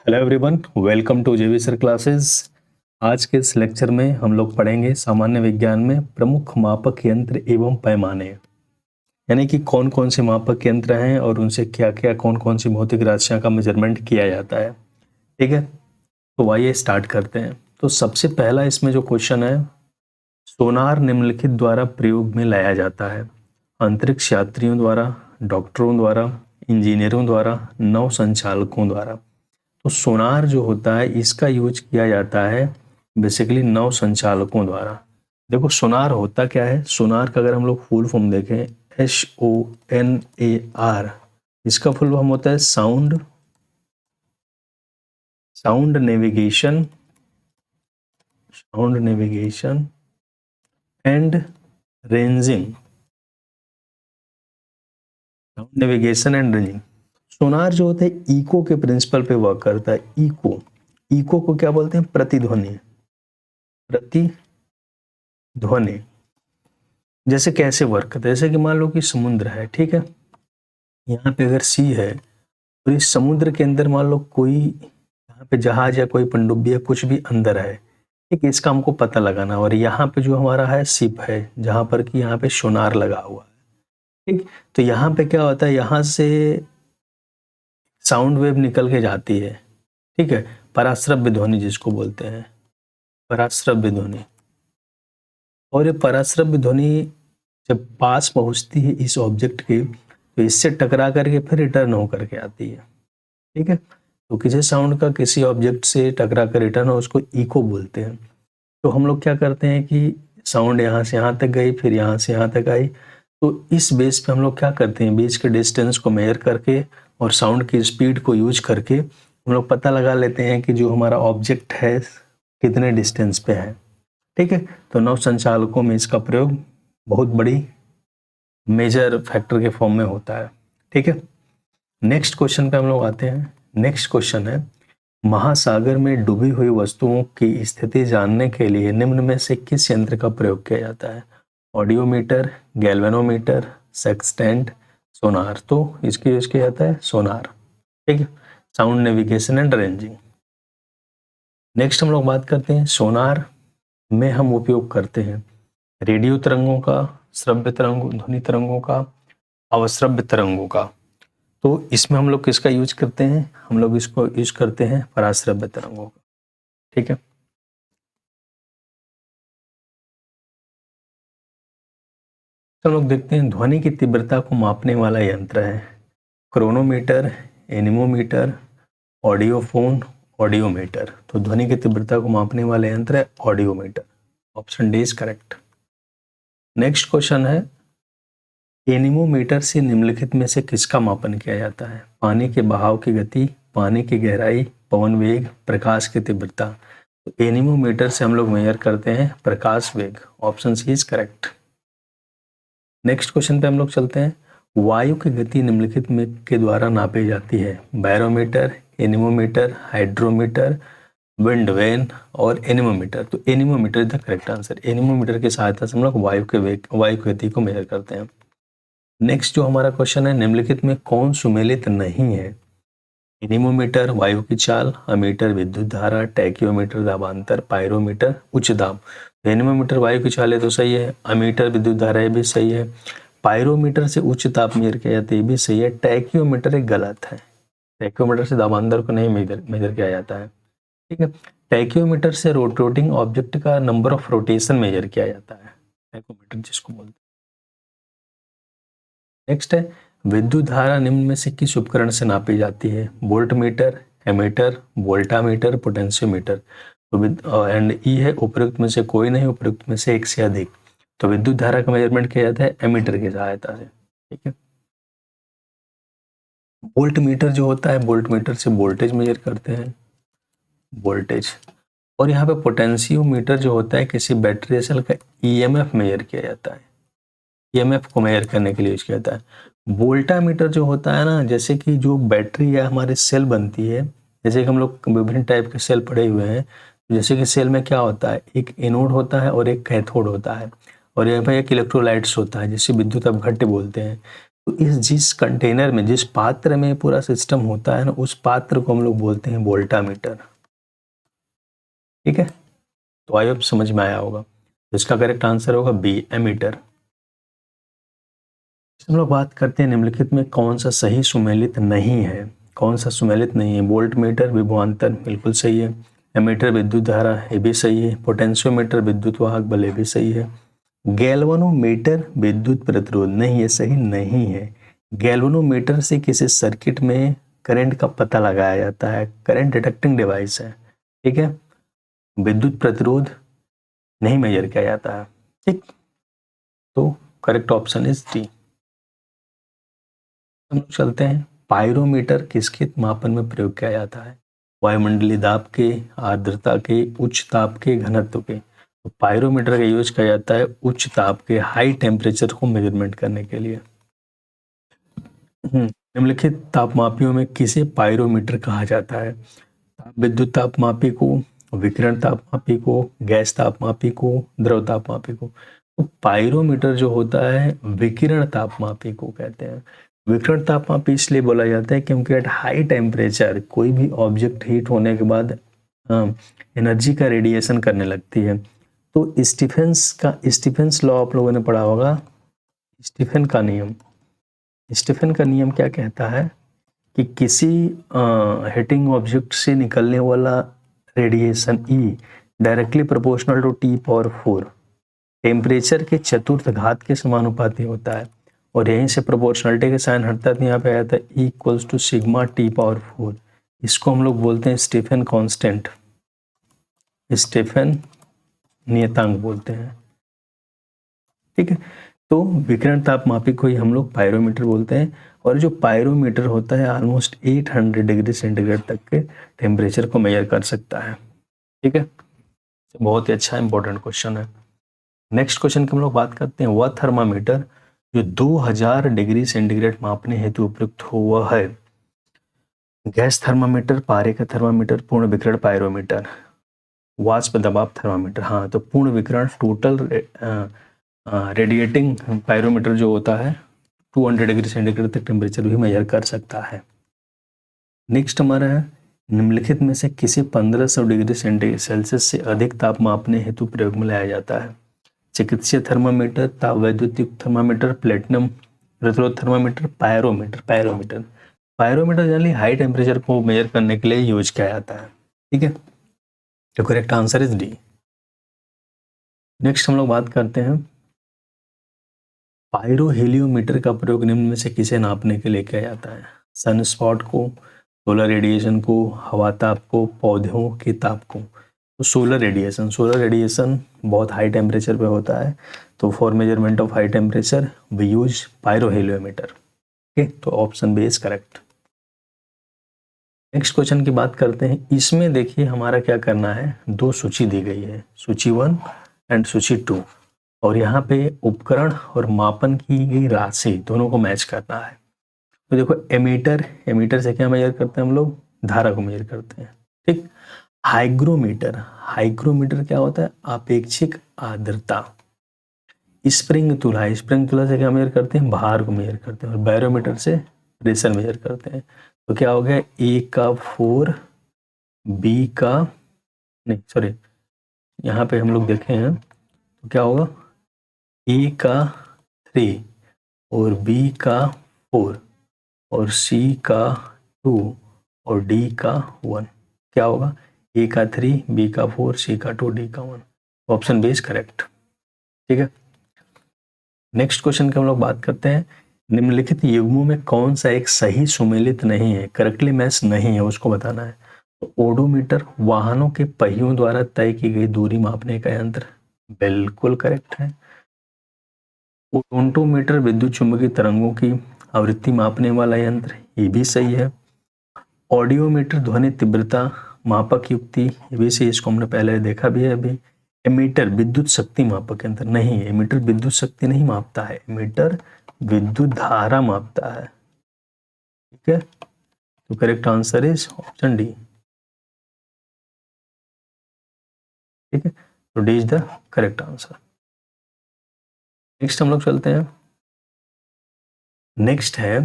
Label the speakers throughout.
Speaker 1: Hello everyone, welcome to जेवी sir classes. आज के इस लेक्चर में हम लोग पढ़ेंगे सामान्य विज्ञान में प्रमुख मापक यंत्र एवं पैमाने, यानी कि कौन कौन से मापक यंत्र हैं और उनसे क्या क्या कौन कौन सी भौतिक राशियां का मेजरमेंट किया जाता है। ठीक है, तो आइए स्टार्ट करते हैं। तो सबसे पहला इसमें जो क्वेश्चन है, सोनार निम्नलिखित द्वारा प्रयोग में लाया जाता है: अंतरिक्ष यात्रियों द्वारा, डॉक्टरों द्वारा, इंजीनियरों द्वारा, नौ संचालकों द्वारा। तो सोनार जो होता है इसका यूज किया जाता है बेसिकली नौ संचालकों द्वारा। देखो सोनार होता क्या है, सोनार का अगर हम लोग फुल फॉर्म देखें, SONAR, इसका फुल फॉर्म होता है साउंड नेविगेशन एंड रेंजिंग। सोनार जो होता है इको के प्रिंसिपल पे वर्क करता है। इको को क्या बोलते हैं? प्रतिध्वनि। जैसे कैसे वर्क करता है, जैसे कि मान लो कि समुद्र है, ठीक है, यहाँ पे अगर सी है और इस समुद्र के अंदर मान लो कोई यहाँ पे जहाज या कोई पनडुब्बी या कुछ भी अंदर है, ठीक है, इसका हमको पता लगाना। और यहाँ पे जो हमारा है शिप है, जहाँ पर कि यहाँ पे सोनार लगा हुआ है, ठीक। तो यहाँ पे क्या होता है, यहाँ से साउंड वेव निकल के जाती है, ठीक है, पराश्रव्य ध्वनि जिसको बोलते हैं, पराश्रव्य ध्वनि। और ये पराश्रव्य ध्वनि जब पास पहुंचती है इस ऑब्जेक्ट के, तो इससे टकरा करके फिर रिटर्न होकर के आती है, ठीक है। तो किसी साउंड का किसी ऑब्जेक्ट से टकरा कर रिटर्न हो, उसको इको बोलते हैं। तो हम लोग क्या करते हैं कि साउंड यहाँ से यहाँ तक गई, फिर यहाँ से यहाँ तक आई, तो इस बेस पे हम लोग क्या करते हैं, बीच के डिस्टेंस को मेजर करके और साउंड की स्पीड को यूज करके हम लोग पता लगा लेते हैं कि जो हमारा ऑब्जेक्ट है कितने डिस्टेंस पे है, ठीक है। तो नौ संचालकों में इसका प्रयोग बहुत बड़ी मेजर फैक्टर के फॉर्म में होता है, ठीक है। नेक्स्ट क्वेश्चन पे हम लोग आते हैं। नेक्स्ट क्वेश्चन है, महासागर में डूबी हुई वस्तुओं की स्थिति जानने के लिए निम्न में से किस यंत्र का प्रयोग किया जाता है? ऑडियोमीटर, गैल्वेनोमीटर, सेक्सटेंट, सोनार। तो इसकी यूज किया जाता है सोनार, ठीक है, sound navigation and ranging. Next हम लोग बात करते हैं, सोनार में हम उपयोग करते हैं रेडियो तरंगों का, श्रव्य तरंगों, ध्वनि तरंगों का, अवश्रव्य तरंगों का। तो इसमें हम लोग किसका यूज करते हैं? हम लोग इसको यूज करते हैं पराश्रव्य तरंगों का, ठीक है। तो हम लोग देखते हैं ध्वनि की तीव्रता को मापने वाला यंत्र है क्रोनोमीटर, एनीमोमीटर, ऑडियोफोन, ऑडियोमीटर। तो ध्वनि की तीव्रता को मापने वाला यंत्र है audiometer. Option D is correct. Next question है, एनीमोमीटर से निम्नलिखित में से किसका मापन किया जाता है? पानी के बहाव की गति, पानी की गहराई, पवन वेग, प्रकाश की तीव्रता। तो एनीमोमीटर से हम लोग मेजर करते हैं प्रकाश वेग। Option C is correct. Next question पे हम लोग चलते हैं, वायु की गति निम्नलिखित में के द्वारा नापी जाती है? Barometer, anemometer, hydrometer, wind vane और एनीमोमीटर। तो anemometer is the correct answer. Anemometer की सहायता से हम लोग वायु की गति को मेजर करते हैं। नेक्स्ट जो हमारा क्वेश्चन है, निम्नलिखित में कौन सुमेलित नहीं है? एनीमोमीटर वायु की चाल, अमीटर विद्युत धारा, टैक्योमीटर दाबांतर, पायरोमीटर उच्च दाब। एनीमोमीटर वायु की चाल है तो सही है, अमीटर विद्युत धारा है भी सही है, पायरोमीटर से उच्च ताप मेजर किया जाता है ये भी सही है, टैक्योमीटर एक गलत है। टैक्योमीटर से दाबांतर को नहीं मेजर किया जाता है, ठीक है। टैक्योमीटर से रोटेटिंग ऑब्जेक्ट का नंबर ऑफ रोटेशन मेजर किया जाता है, टैक्योमीटर जिसको बोलते हैं। नेक्स्ट है, विद्युत धारा निम्न में से किस उपकरण से नापी जाती है? Volt meter, ammeter, voltameter, potentiometer. तो एंड ई है उपयुक्त में से कोई नहीं, उपयुक्त में से एक से अधिक। तो विद्युत धारा का मेजरमेंट किया जाता है एमीटर की सहायता से, ठीक है। वोल्ट मीटर जो होता है, वोल्ट मीटर से वोल्टेज मेजर करते हैं, वोल्टेज। और यहाँ पे पोटेंशियोमीटर जो होता है, किसी बैटरी सेल का ईएमएफ मेजर किया जाता है, ईएमएफ को मेजर करने के लिए यूज किया जाता है। वोल्टामीटर जो होता है ना, जैसे कि जो बैटरी या हमारे सेल बनती है, जैसे कि हम लोग विभिन्न टाइप के सेल पड़े हुए हैं, जैसे कि सेल में क्या होता है, एक एनोड होता है और एक कैथोड होता है, और यहाँ पर एक इलेक्ट्रोलाइट्स होता है जिसे विद्युत अपघट्य बोलते हैं। तो इस जिस कंटेनर में, जिस पात्र में पूरा सिस्टम होता है ना, उस पात्र को हम लोग बोलते हैं वोल्टामीटर। ठीक है, तो आई होप समझ में आया होगा। तो इसका करेक्ट आंसर होगा बी, एमीटर। हम लोग बात करते हैं निम्नलिखित में कौन सा सही सुमेलित नहीं है। कौन सा सुमेलित नहीं है? वोल्ट मीटर विभवांतर, बिल्कुल सही है। एमीटर विद्युत धारा, ये भी सही है। पोटेंशियोमीटर विद्युत वाहक बल, ये भी सही है। गैल्वेनोमीटर विद्युत प्रतिरोध, नहीं, ये सही नहीं है। गैल्वेनोमीटर से किसी सर्किट में करंट का पता लगाया जाता है, करंट डिटेक्टिंग डिवाइस है। ठीक है, विद्युत प्रतिरोध नहीं मेजर किया जाता है। ठीक, तो करेक्ट ऑप्शन इज डी। हम लोग चलते हैं, पायरोमीटर किसके मापन में प्रयोग किया जाता है? वायुमंडलीय दाब के, आर्द्रता के, उच्च ताप के, घनत्व के। तो पायरोमीटर का यूज किया जाता है उच्च ताप के, हाई टेम्परेचर को मेजरमेंट करने के लिए। निम्नलिखित तापमापियों में किसे पायरोमीटर कहा जाता है? विद्युत तापमापी को, विकिरण तापमापी को, गैस तापमापी को, द्रव तापमापी को। तो पायरोमीटर जो होता है विकिरण तापमापी को कहते हैं। विकिरण तापमापी इसलिए बोला जाता है क्योंकि एट हाई टेम्परेचर कोई भी ऑब्जेक्ट हीट होने के बाद एनर्जी का रेडिएशन करने लगती है। तो स्टीफेंस लॉ आप लोगों ने पढ़ा होगा, स्टीफेन का नियम। स्टीफेन का नियम क्या कहता है कि किसी हिटिंग ऑब्जेक्ट से निकलने वाला radiation E directly proportional to T power 4 temperature के चतुर्थ घात के समानुपाती होता है। और यहीं से प्रोपोर्शनलिटी का साइन हटता है, तो यहाँ पे आया था E equals to sigma T power 4। इसको हम लोग बोलते हैं स्टीफेन कांस्टेंट, स्टीफेन नियतांक बोलते हैं। ठीक है, तो विकिरण तापमापी को ही हम लोग पायरोमीटर बोलते हैं। और जो पायरोमीटर होता है ऑलमोस्ट 800 डिग्री सेंटीग्रेड तक के टेम्परेचर को मेजर कर सकता है। ठीक है, बहुत ही अच्छा इंपॉर्टेंट क्वेश्चन है। नेक्स्ट क्वेश्चन की हम लोग बात करते हैं, वह थर्मामीटर जो 2000 डिग्री सेंटीग्रेड मापने हेतु उपयुक्त हो वह है? गैस थर्मामीटर, पारे का थर्मामीटर, पूर्ण विकिरण पायरोमीटर, वाष्प दबाव थर्मामीटर। हाँ, तो पूर्ण विकिरण टोटल रेडिएटिंग पायरोमीटर जो होता है 200 डिग्री सेंटीग्रेड तक टेम्परेचर भी मेजर कर सकता है। नेक्स्ट हमारा है, निम्नलिखित में से किसे 1500 डिग्री सेल्सियस से अधिक ताप मापने हेतु प्रयोग में लाया जाता है? चिकित्सीय थर्मामीटर, ताप वैद्युतिक थर्मामीटर, प्लेटिनम प्रतिरोध thermometer, pyrometer. Pyrometer generally high temperature को मेजर करने के लिए यूज किया जाता है। ठीक है, तो correct answer is D. Next हम लोग बात करते हैं, पायरोहेलियोमीटर का प्रयोग निम्न में से किसे नापने के लिए किया जाता है? सनस्पॉट को, सोलर रेडिएशन को, हवा ताप को, पौधों के ताप को। तो सोलर रेडिएशन बहुत हाई टेम्परेचर पे होता है, तो for measurement of high temperature we use pyroheliometer. Okay, तो option B is correct. Next question की बात करते हैं, इसमें देखिए हमारा क्या करना है, दो सूची दी गई है, सूची 1 एंड सूची 2, और यहाँ पे उपकरण और मापन की गई राशि दोनों को मैच करना है। तो देखो एमीटर से क्या मेजर करते हैं हम लोग? धारा को मेजर करते हैं। ठीक, हाइग्रोमीटर क्या होता है? आपेक्षिक आर्द्रता। स्प्रिंग तुला से क्या मेजर करते हैं? भार को मेजर करते हैं। और बैरोमीटर से प्रेशर मेजर करते हैं। तो क्या हो गया, ए का 4, बी का नहीं सॉरी, यहाँ पे हम लोग देखे हैं तो क्या होगा, ए का 3 और बी का 4 और सी का 2 और डी का 1। क्या होगा, ए का 3, बी का 4, सी का 2, डी का 1। Option B is correct. ठीक है, नेक्स्ट क्वेश्चन की हम लोग बात करते हैं, निम्नलिखित युग्मों में कौन सा एक सही सुमेलित नहीं है, करेक्टली मैच नहीं है, उसको बताना है। तो ओडोमीटर वाहनों के पहियों द्वारा तय की गई दूरी मापने का यंत्र, बिल्कुल करेक्ट है। ओडोमीटर विद्युत चुंबकीय तरंगों की आवृत्ति मापने वाला यंत्र, ये भी सही है। ऑडियोमीटर ध्वनि तीव्रता मापक युक्ति, ये भी सही, इसको हमने पहले देखा भी है अभी। एमीटर विद्युत शक्ति मापक यंत्र, नहीं, एमीटर विद्युत शक्ति नहीं मापता है, एमीटर विद्युत धारा मापता है। ठीक है, तो correct answer is option D. ठीक है, तो D is the correct answer. Next हम लोग चलते हैं, नेक्स्ट है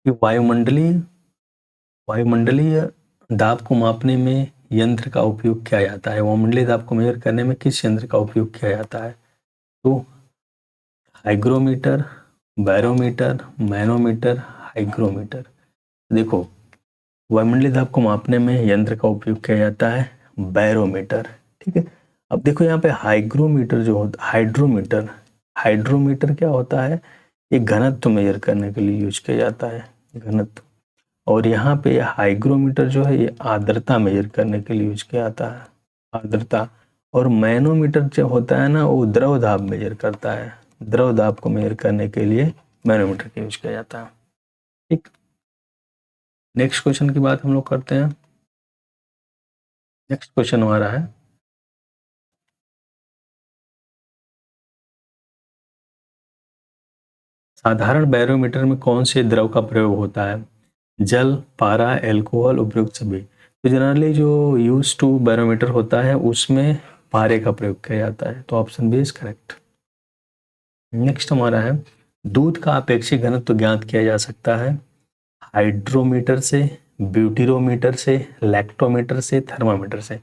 Speaker 1: कि वायुमंडलीय दाब को मापने में यंत्र का उपयोग किया जाता है। वायुमंडलीय दाब को मेजर करने में किस यंत्र का उपयोग किया जाता है? तो हाइग्रोमीटर, बैरोमीटर, मैनोमीटर, हाइग्रोमीटर। देखो, वायुमंडलीय दाब को मापने में यंत्र का उपयोग किया जाता है बैरोमीटर। ठीक है, अब देखो यहाँ पे हाइग्रोमीटर जो होता हाइड्रोमीटर क्या होता है? ये घनत्व मेजर करने के लिए यूज किया जाता है, घनत्व। और यहाँ पे हाइग्रोमीटर जो है ये आर्द्रता मेजर करने के लिए यूज किया जाता है, आर्द्रता। और मैनोमीटर जो होता है ना, वो द्रव दाब मेजर करता है, द्रव दाब को मेजर करने के लिए मैनोमीटर का यूज किया जाता है। ठीक, नेक्स्ट क्वेश्चन की बात हम लोग करते हैं। नेक्स्ट क्वेश्चन हमारा है, साधारण बैरोमीटर में कौन से द्रव का प्रयोग होता है? जल, पारा, एल्कोहल, उपयुक्त सभी। तो जनरली जो यूज टू बैरोमीटर होता है उसमें पारे का प्रयोग किया जाता है, तो option B is correct. Next हमारा है, दूध का अपेक्षित घनत्व ज्ञात किया जा सकता है हाइड्रोमीटर से, ब्यूटीरोमीटर से, लैक्टोमीटर से, थर्मामीटर से।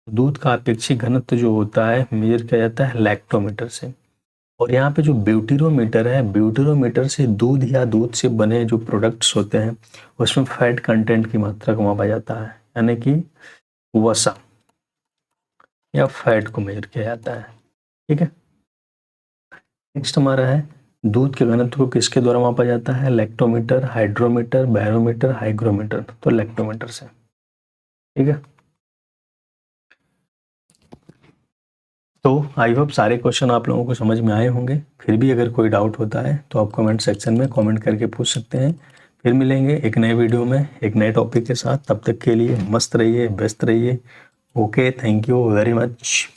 Speaker 1: दूध का अपेक्षित घनत्व जो होता है मेजर किया जाता है लैक्टोमीटर से। और यहाँ पे जो ब्यूटीरोमीटर है, ब्यूटीरोमीटर से दूध या दूध से बने जो प्रोडक्ट्स होते हैं उसमें फैट कंटेंट की मात्रा को मापा जाता है, यानी कि वसा या फैट को मेजर किया जाता है। ठीक है, नेक्स्ट हमारा है, दूध के घनत्व को किसके द्वारा मापा जाता है? Lactometer, hydrometer, barometer, hygrometer. तो लैक्टोमीटर से। ठीक है, तो आई होप सारे क्वेश्चन आप लोगों को समझ में आए होंगे। फिर भी अगर कोई डाउट होता है तो आप कमेंट सेक्शन में कमेंट करके पूछ सकते हैं। फिर मिलेंगे एक नए वीडियो में एक नए टॉपिक के साथ। तब तक के लिए मस्त रहिए, व्यस्त रहिए। Okay, thank you very much.